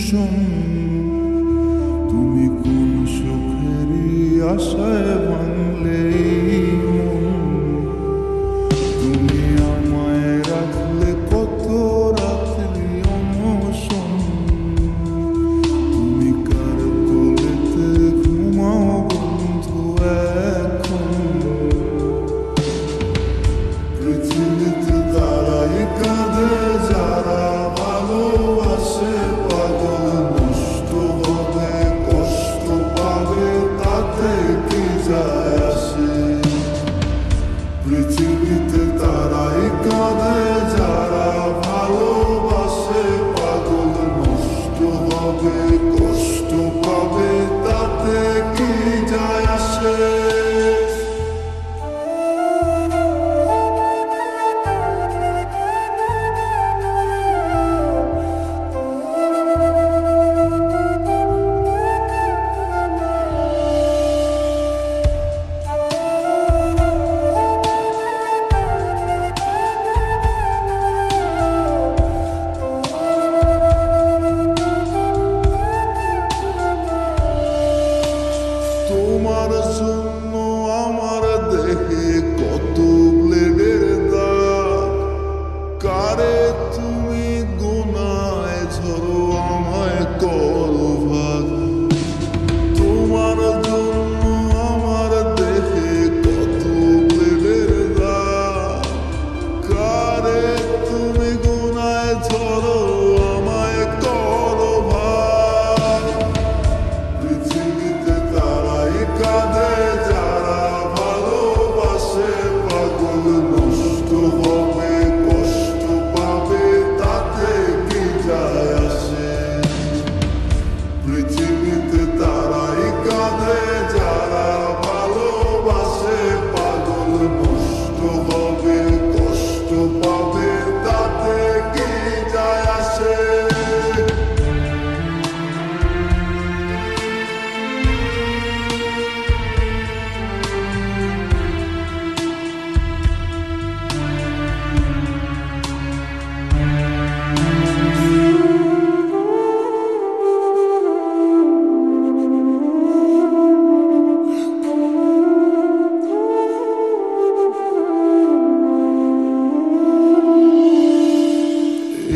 ভীষণ। তুমি কোন সুখেরই আশায় ভাঙলে মন, তুমি আমায় রাখলে কত রাত্রি অনশন। তুমি কার কোলেতে ঘুমাও বন্ধু এখন? পৃথিবীতে তারাই কাঁদে যারা ভালোবাসে, পাগল নষ্ট হবে কষ্ট পাবে তাতে কি যায় আসে? পৃথিবীতে তারাই কাঁদে যারা ভালোবাসে, পাগল নষ্ট হবে কষ্ট পাবে তাতে কি যায় আসে? তোমার জন্য আমার দেহে কত ব্লেডের দাগ, কারে তুমি গুনায় ঝরো আমায় করো ভাগ। তোমার জন্য আমার দেহে কত ব্লেডের দাগ, কারে তুমি গুনায় ঝরো আমায় করো ভাগ। পৃথিবীতে তারাই কাঁদে যারা ভালোবাসে, পাগল নষ্ট হবে কষ্ট পাবে তাতে কি যায় আসে? পৃথিবীতে তারাই কাঁদে যারা ভালোবাসে, পাগল নষ্ট হবে কষ্ট পাবে তাতে কি যায় আসে?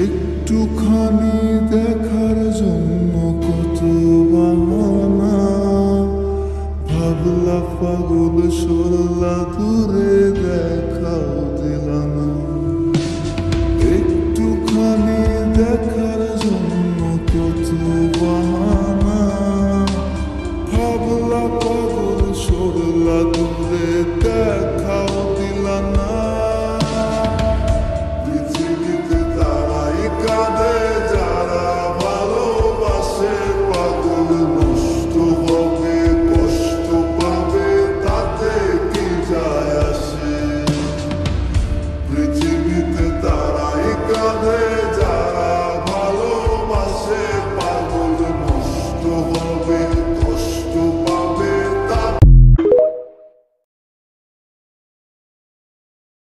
একটুখানি